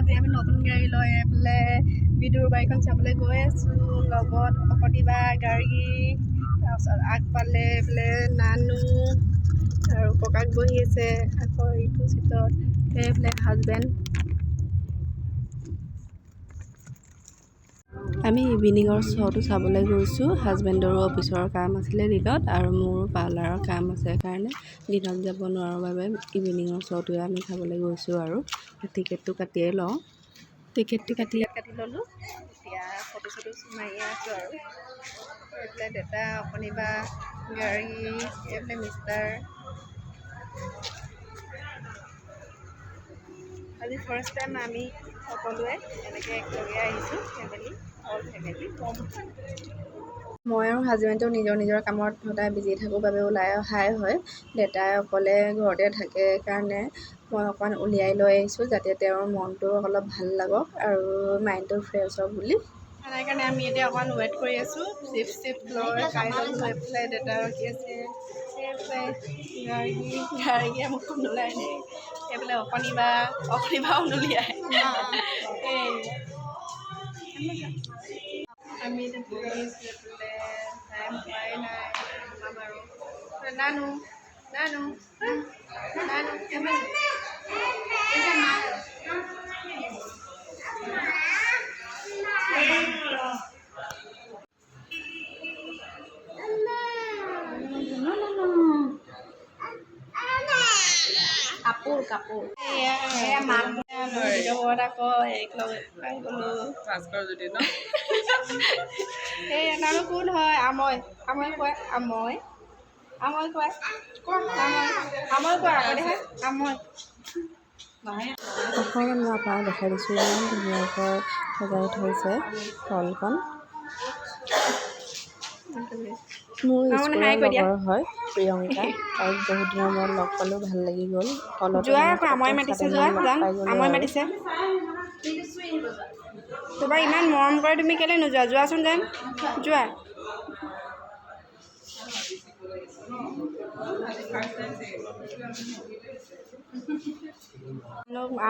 আজি আমি নতুন গাড়ী লৈ পেলাই বিদুৰ বাৰীখন চাবলৈ গৈ আছোঁ। লগত অকণিবা গাড়ী, তাৰপিছত আগফালে এইফালে নানু আৰু ককাক বহি আছে, আকৌ ইটো চিটত সেইফালে হাজবেণ্ড। আমি ইভিনিঙৰ শ্ব'টো চাবলৈ গৈছোঁ। হাজবেণ্ডৰো অফিচৰ কাম আছিলে দিনত, আৰু মোৰো পাৰ্লাৰৰ কাম আছে কাৰণে দিনত যাব নোৱাৰাৰ বাবে ইভিনিঙৰ শ্ব'টোৱে আমি চাবলৈ গৈছোঁ। আৰু টিকেটটো কাটিয়ে লওঁ। টিকেটটো কাটি ল'লোঁ। এতিয়া ফটো মাৰি আছোঁ। আৰু এইফালে দেউতা, অকণিবা গাড়ী, এইফালে মিষ্টাৰ। আজি ফাৰ্ষ্ট টাইম আমি সকলোৱে এনেকৈ একেলগে আহিছোঁ, অল ফেমিলি। মই আৰু হাজবেণ্ডো নিজৰ কামত সদায় বিজি থাকোঁ বাবে ওলাই অহাই হয়। দেউতাই অকলে ঘৰতে থাকে কাৰণে মই অকণমান উলিয়াই লৈ আহিছোঁ, যাতে তেওঁৰ মনটো অলপ ভাল লাগক আৰু মাইণ্ডটো ফ্ৰেছ হওক বুলি। সেইকাৰণে আমি এতিয়া অকণমান ৱেইট কৰি আছোঁ। চিপ লৈ খাই ল'লোঁ। এইফালে দেউতা ৰখি আছে, এইফালে গাড়ীয়ে মুখখন নোলাই নে, এইফালে অকণিবাও নুলিয়াই। আমি এতিয়া বহি আছোঁ। এইফালে টাইম হোৱাই নাই আৰু নানু কাপোৰ আকৌ এক লগ পাই গ'লোঁ। এই নানু কোন হয়? আময় কয়, আময় কয় আকৌ দেখাই আময়। অকণমান মই আপোনাক দেখাই দিছোঁ, ইমান ধুনীয়াকৈ সজাই থৈছে হলখন। মোৰ স্কুলৰ লগৰ হয় প্ৰিয়ংকা, তাইক বহুত দিনৰ মূৰত লগ পালোঁ, ভাল লাগি গ'ল। তোমাক ইমান মৰম কৰে, তুমি কেলৈ নোযোৱা? যোৱাচোন যেন, যোৱা।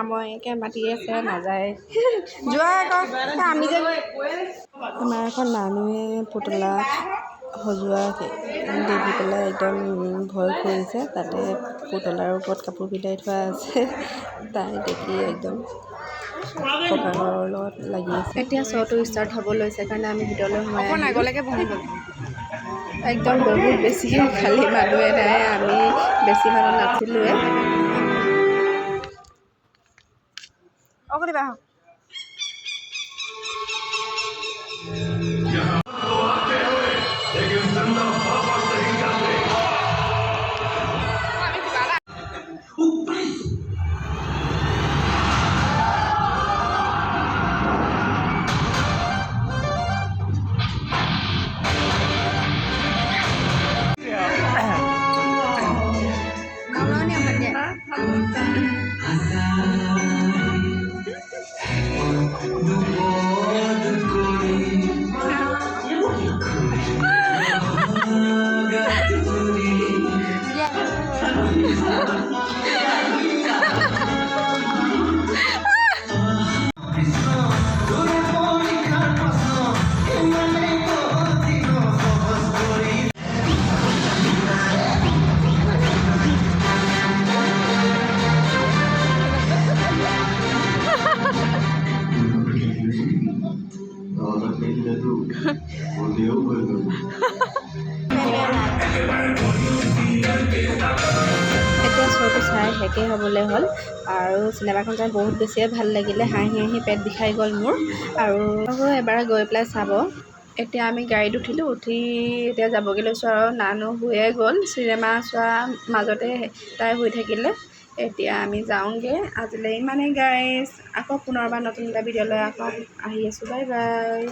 আময়কে মাতি আছে, নাযায়। যোৱা আকৌ, আমি যে আমাৰ এখন নানুৱে পুতলা সজোৱা দেখি পেলাই একদম ভয় কৰিছে। তাতে পুতলাৰ ওপৰত কাপোৰ পিন্ধাই থোৱা আছে, তাই দেখি একদম ককাকৰ লগত লাগি আছে। এতিয়া শ্ব'টো ষ্টাৰ্ট হ'ব লৈছে কাৰণে আমি ভিতৰলৈ সোমাই আগলৈকে বহি গ'ল। একদম বহুত বেছি খালী মানুহে নাই, আমি বেছি মানুহ নাছিলোৱে। অকণিবা এতিয়া শ্ব'টো চাই শেষেই হ'বলৈ হ'ল, আৰু চিনেমাখন চাই বহুত বেছিয়ে ভাল লাগিলে। হাঁহি পেট বিষাই গ'ল মোৰ, আৰু এবাৰ গৈ পেলাই চাব। এতিয়া আমি গাড়ীত উঠিলোঁ, এতিয়া যাবগৈ লৈছোঁ, আৰু নানু শুয়ে গ'ল। চিনেমা চোৱা মাজতে তাই শুই থাকিলে। এতিয়া আমি যাওঁগৈ। আজিলৈ ইমানেই গাইজ, আকৌ পুনৰবাৰ নতুন এটা ভিডিঅ' লৈ আকৌ আহি আছোঁ। Bye bye.